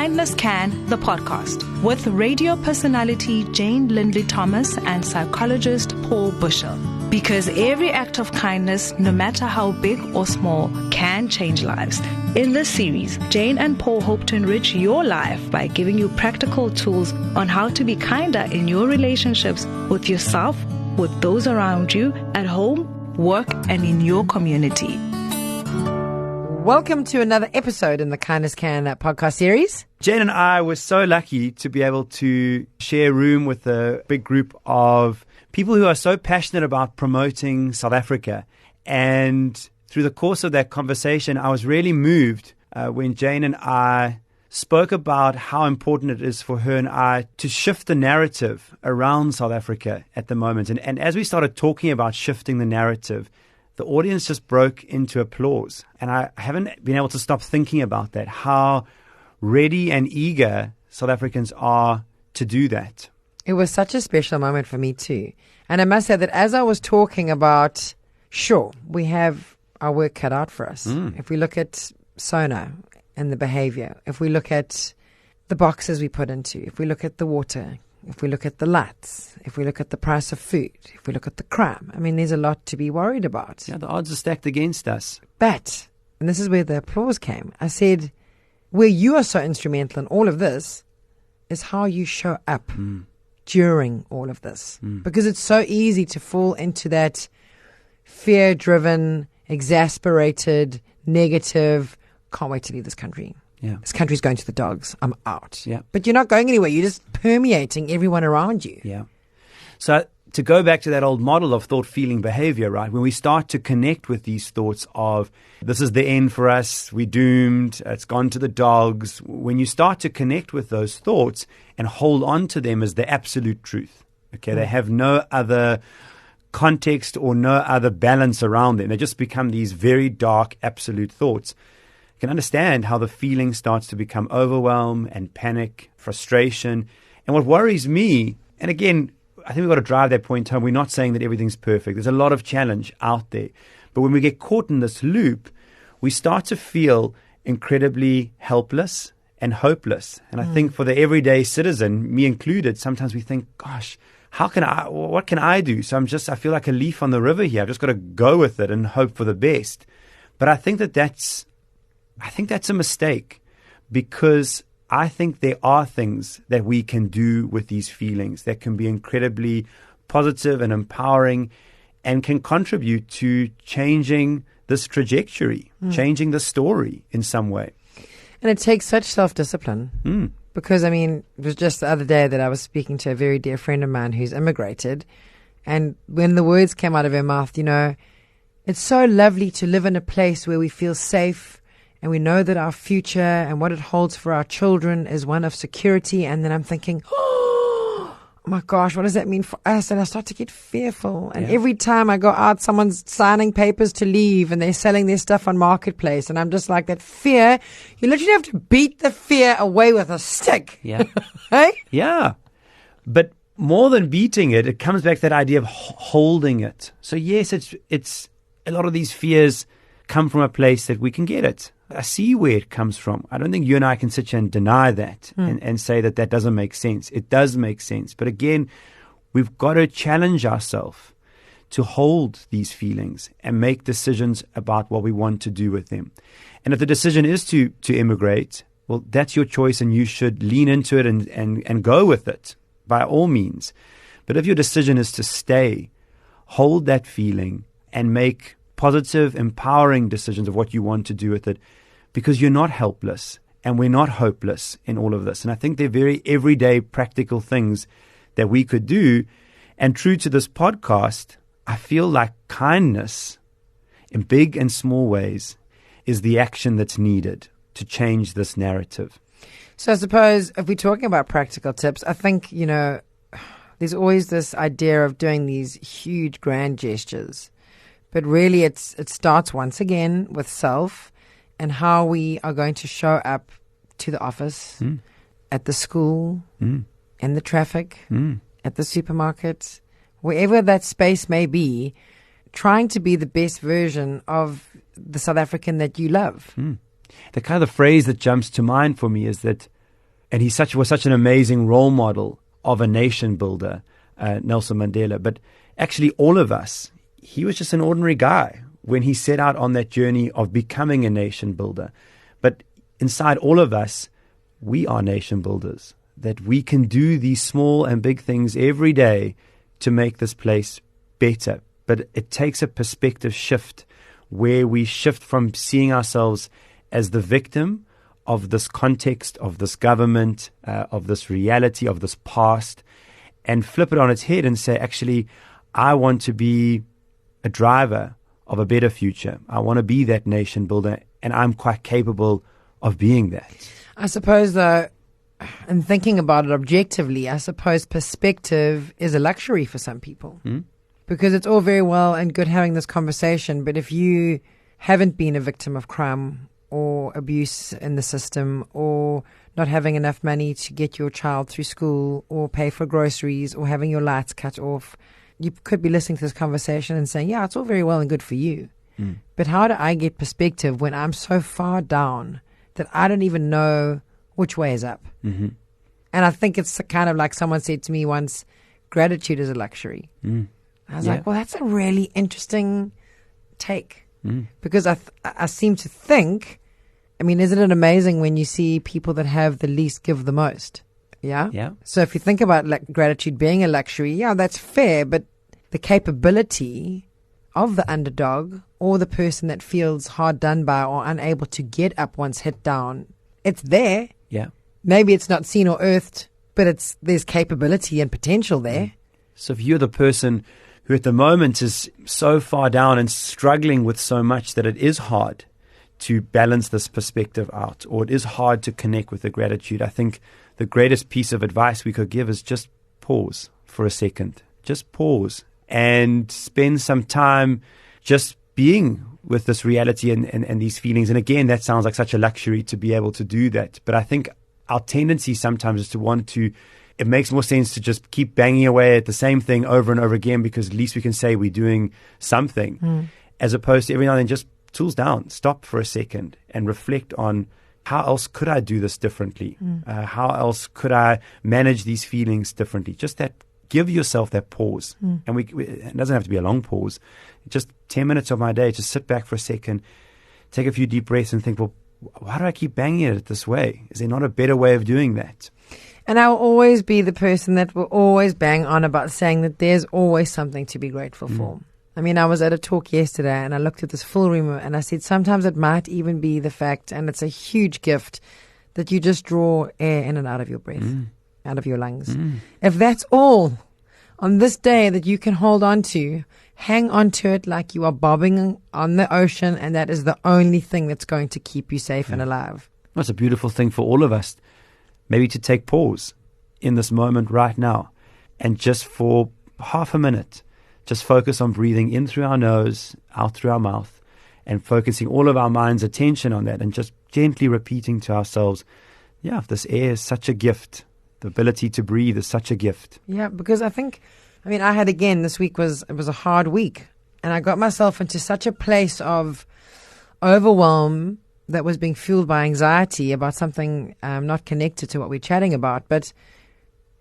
Kindness Can, the podcast, with radio personality Jane Lindley Thomas and psychologist Paul Bushell. Because every act of kindness, no matter how big or small, can change lives. In this series, Jane and Paul hope to enrich your life by giving you practical tools on how to be kinder in your relationships with yourself, with those around you, at home, work, and in your community. Welcome to another episode in the Kindness Can podcast series. Jane and I were so lucky to be able to share a room with a big group of people who are so passionate about promoting South Africa. And through the course of that conversation, I was really moved when Jane and I spoke about how important it is for her and I to shift the narrative around South Africa at the moment. And as we started talking about shifting the narrative, the audience just broke into applause. And I haven't been able to stop thinking about that, how ready and eager South Africans are to do that. It was such a special moment for me too. And I must say that as I was talking about, sure, we have our work cut out for us. If we look at Sona and the behavior, if we look at the boxes we put into, if we look at the water, if we look at the lights, if we look at the price of food, if we look at the crime, I mean, there's a lot to be worried about. Yeah, the odds are stacked against us. But, and this is where the applause came, I said, where you are so instrumental in all of this is how you show up during all of this. Because it's so easy to fall into that fear-driven, exasperated, negative, can't wait to leave this country. Yeah. This country's going to the dogs. I'm out. Yeah. But you're not going anywhere. You're just permeating everyone around you. Yeah. So to go back to that old model of thought, feeling, behavior, right? When we start to connect with these thoughts of this is the end for us, we're doomed, it's gone to the dogs. When you start to connect with those thoughts and hold on to them as the absolute truth, okay, they have no other context or no other balance around them. They just become these very dark, absolute thoughts. You can understand how the feeling starts to become overwhelm and panic, frustration. And what worries me, and again, I think we've got to drive that point home. We're not saying that everything's perfect. There's a lot of challenge out there. But when we get caught in this loop, we start to feel incredibly helpless and hopeless. And I think for the everyday citizen, me included, sometimes we think, gosh, what can I do? So I feel like a leaf on the river here. I've just got to go with it and hope for the best. But I think that's a mistake, because I think there are things that we can do with these feelings that can be incredibly positive and empowering and can contribute to changing this trajectory, changing the story in some way. And it takes such self-discipline. Because, I mean, it was just the other day that I was speaking to a very dear friend of mine who's immigrated. And when the words came out of her mouth, you know, it's so lovely to live in a place where we feel safe and we know that our future and what it holds for our children is one of security. And then I'm thinking, oh my gosh, what does that mean for us? And I start to get fearful. And every time I go out, someone's signing papers to leave and they're selling their stuff on Marketplace. And I'm just like, that fear, you literally have to beat the fear away with a stick. Yeah. Hey? Yeah. But more than beating it, it comes back to that idea of holding it. So yes, it's a lot of these fears come from a place that we can get it. I see where it comes from. I don't think you and I can sit here and deny that and say that doesn't make sense. It does make sense. But again, we've got to challenge ourselves to hold these feelings and make decisions about what we want to do with them. And if the decision is to immigrate, well, that's your choice and you should lean into it and go with it by all means. But if your decision is to stay, hold that feeling and make positive, empowering decisions of what you want to do with it, because you're not helpless and we're not hopeless in all of this. And I think they're very everyday practical things that we could do. And true to this podcast, I feel like kindness in big and small ways is the action that's needed to change this narrative. So I suppose if we're talking about practical tips, I think, you know, there's always this idea of doing these huge grand gestures. But really, it starts once again with self and how we are going to show up to the office, at the school, in the traffic, at the supermarket, wherever that space may be, trying to be the best version of the South African that you love. The kind of phrase that jumps to mind for me is that And he was such an amazing role model of a nation builder, Nelson Mandela. But actually all of us, he was just an ordinary guy when he set out on that journey of becoming a nation builder. But inside all of us, we are nation builders, that we can do these small and big things every day to make this place better. But it takes a perspective shift where we shift from seeing ourselves as the victim of this context, of this government, of this reality, of this past, and flip it on its head and say, actually, I want to be a driver of a better future. I want to be that nation builder, and I'm quite capable of being that. I suppose, though, and thinking about it objectively, I suppose perspective is a luxury for some people. Because it's all very well and good having this conversation, but if you haven't been a victim of crime or abuse in the system, or not having enough money to get your child through school or pay for groceries or having your lights cut off, you could be listening to this conversation and saying, yeah, it's all very well and good for you. But how do I get perspective when I'm so far down that I don't even know which way is up? And I think it's kind of like someone said to me once, gratitude is a luxury. I was like, well, that's a really interesting take. Because I seem to think, I mean, isn't it amazing when you see people that have the least give the most? Yeah? Yeah. So if you think about gratitude being a luxury, yeah, that's fair. But the capability of the underdog or the person that feels hard done by or unable to get up once hit down, it's there. Yeah. Maybe it's not seen or earthed, but there's capability and potential there. So if you're the person who at the moment is so far down and struggling with so much that it is hard to balance this perspective out, or it is hard to connect with the gratitude, I think the greatest piece of advice we could give is just pause for a second. Just pause and spend some time just being with this reality and these feelings. And again, that sounds like such a luxury to be able to do that. But I think our tendency sometimes is to want to, it makes more sense to just keep banging away at the same thing over and over again, because at least we can say we're doing something, as opposed to every now and then just tools down, stop for a second and reflect on how else could I do this differently? How else could I manage these feelings differently? Just that, give yourself that pause. And it doesn't have to be a long pause. Just 10 minutes of my day, just sit back for a second, take a few deep breaths and think, well, why do I keep banging at it this way? Is there not a better way of doing that? And I'll always be the person that will always bang on about saying that there's always something to be grateful for. I mean, I was at a talk yesterday and I looked at this full room and I said, sometimes it might even be the fact, and it's a huge gift, that you just draw air in and out of your breath, out of your lungs. If that's all on this day that you can hold on to, hang on to it like you are bobbing on the ocean, and that is the only thing that's going to keep you safe and alive. That's a beautiful thing for all of us. Maybe to take pause in this moment right now and just for half a minute, just focus on breathing in through our nose, out through our mouth, and focusing all of our mind's attention on that and just gently repeating to ourselves, yeah, this air is such a gift. The ability to breathe is such a gift. Yeah, because I had again, this week was a hard week, and I got myself into such a place of overwhelm that was being fueled by anxiety about something not connected to what we're chatting about. But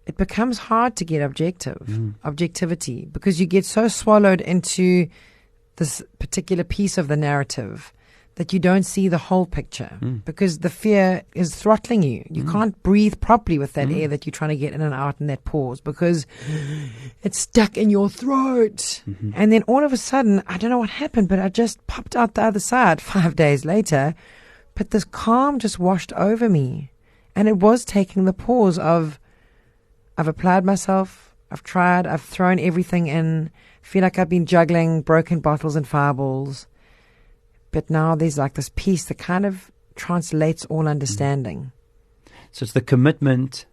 it becomes hard to get objectivity, because you get so swallowed into this particular piece of the narrative that you don't see the whole picture, because the fear is throttling you. You can't breathe properly with that air that you're trying to get in and out in that pause, because it's stuck in your throat. And then all of a sudden, I don't know what happened, but I just popped out the other side 5 days later. But this calm just washed over me. And it was taking the pause of, I've applied myself, I've tried, I've thrown everything in, feel like I've been juggling broken bottles and fireballs. But now there's like this piece that kind of translates all understanding. So it's the commitment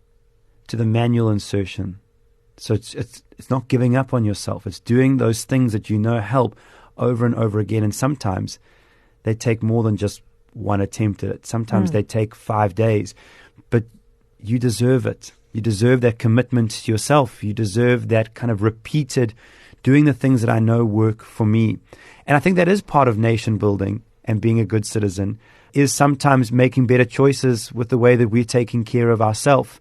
to the manual insertion. So it's not giving up on yourself. It's doing those things that you know help over and over again. And sometimes they take more than just one attempt at it. Sometimes they take 5 days. But you deserve it. You deserve that commitment to yourself. You deserve that kind of repeated doing the things that I know work for me. And I think that is part of nation building and being a good citizen. is sometimes making better choices with the way that we're taking care of ourselves.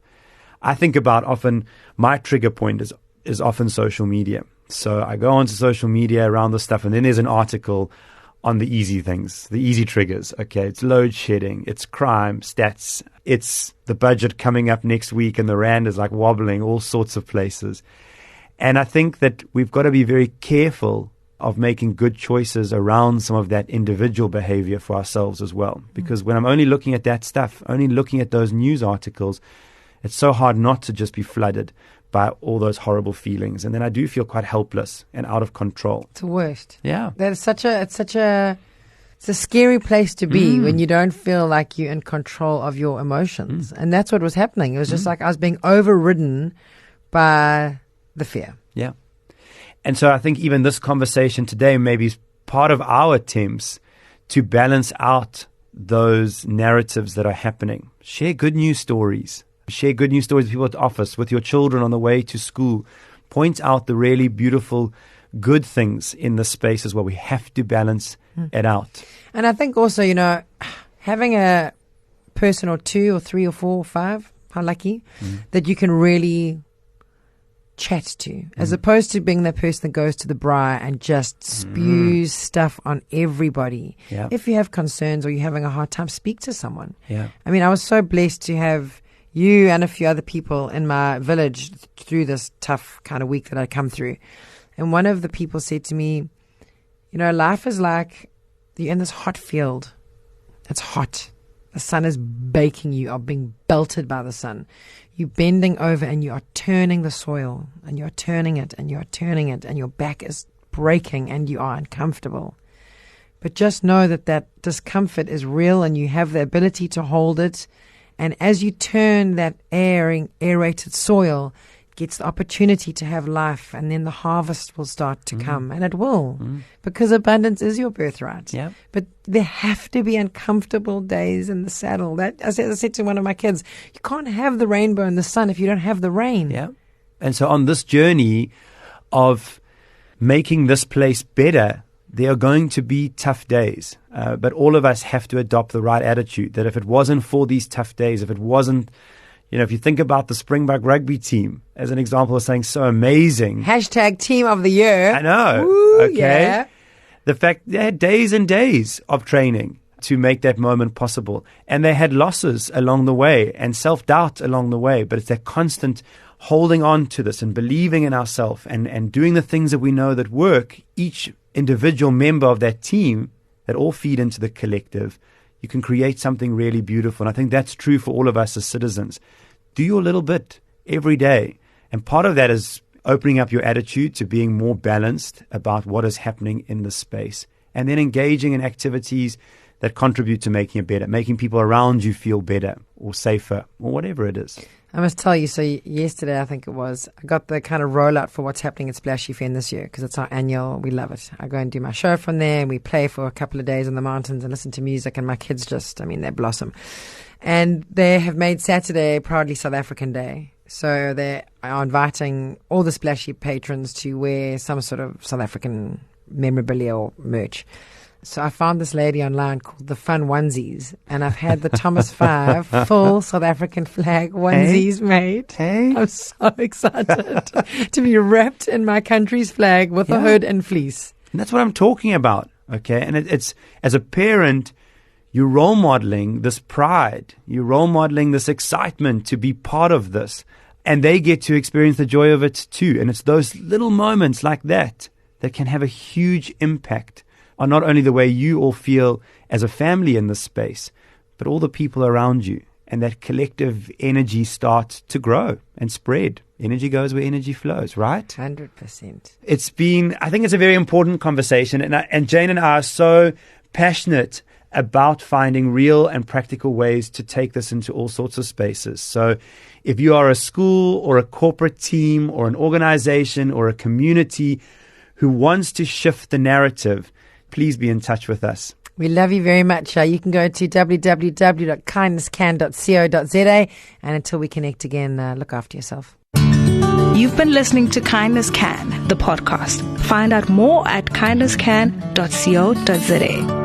I think about often my trigger point is often social media. So I go onto social media around this stuff, and then there's an article on the easy things, the easy triggers. Okay, it's load shedding, it's crime stats, it's the budget coming up next week and the rand is like wobbling all sorts of places. And I think that we've got to be very careful of making good choices around some of that individual behavior for ourselves as well. Because when I'm only looking at that stuff, only looking at those news articles, it's so hard not to just be flooded by all those horrible feelings. And then I do feel quite helpless and out of control. It's the worst. Yeah. It's a scary place to be when you don't feel like you're in control of your emotions. And that's what was happening. It was just like I was being overridden by the fear. Yeah. And so I think even this conversation today maybe is part of our attempts to balance out those narratives that are happening. Share good news stories. Share good news stories with people at the office, with your children on the way to school. Point out the really beautiful, good things in this space as well. We have to balance it out. And I think also, having a person or two or three or four or five, how lucky, that you can really chat to, as opposed to being that person that goes to the braai and just spews stuff on everybody. Yeah. If you have concerns or you're having a hard time, speak to someone. Yeah. I mean, I was so blessed to have you and a few other people in my village through this tough kind of week that I'd come through. And one of the people said to me, life is like you're in this hot field. It's hot. The sun is baking. You are being belted by the sun. You're bending over and you are turning the soil, and you're turning it and you're turning it, and your back is breaking and you are uncomfortable. But just know that discomfort is real and you have the ability to hold it. And as you turn that aerated soil, it gets the opportunity to have life, and then the harvest will start to come, and it will, because abundance is your birthright. Yeah. But there have to be uncomfortable days in the saddle. That I said to one of my kids, you can't have the rainbow and the sun if you don't have the rain. Yeah. And so on this journey of making this place better, there are going to be tough days, but all of us have to adopt the right attitude, that if it wasn't for these tough days, if it wasn't, if you think about the Springbok rugby team as an example of something so amazing. # team of the year. I know. Woo, okay. Yeah. The fact they had days and days of training to make that moment possible. And they had losses along the way and self-doubt along the way, but it's that constant holding on to this and believing in ourselves and doing the things that we know that work. Each individual member of that team that all feed into the collective, you can create something really beautiful. And I think that's true for all of us as citizens. Do your little bit every day. And part of that is opening up your attitude to being more balanced about what is happening in the space, and then engaging in activities that contribute to making it better, making people around you feel better or safer or whatever it is. I must tell you, so yesterday, I think it was, I got the kind of rollout for what's happening at Splashy Fen this year, because it's our annual. We love it. I go and do my show from there, and we play for a couple of days in the mountains and listen to music, and my kids they blossom. And they have made Saturday proudly South African Day. So they are inviting all the Splashy patrons to wear some sort of South African memorabilia or merch. So I found this lady online called the Fun Onesies, and I've had the Thomas 5 full South African flag onesies made. Hey. I'm so excited to be wrapped in my country's flag with a hood and fleece. And that's what I'm talking about, okay? And it's as a parent, you're role modeling this pride. You're role modeling this excitement to be part of this. And they get to experience the joy of it too. And it's those little moments like that that can have a huge impact on not only the way you all feel as a family in this space, but all the people around you. And that collective energy starts to grow and spread. Energy goes where energy flows, right? 100%. I think it's a very important conversation. And Jane and I are so passionate about finding real and practical ways to take this into all sorts of spaces. So if you are a school or a corporate team or an organization or a community who wants to shift the narrative, please be in touch with us. We love you very much. You can go to www.kindnesscan.co.za, and until we connect again, look after yourself. You've been listening to Kindness Can, the podcast. Find out more at kindnesscan.co.za.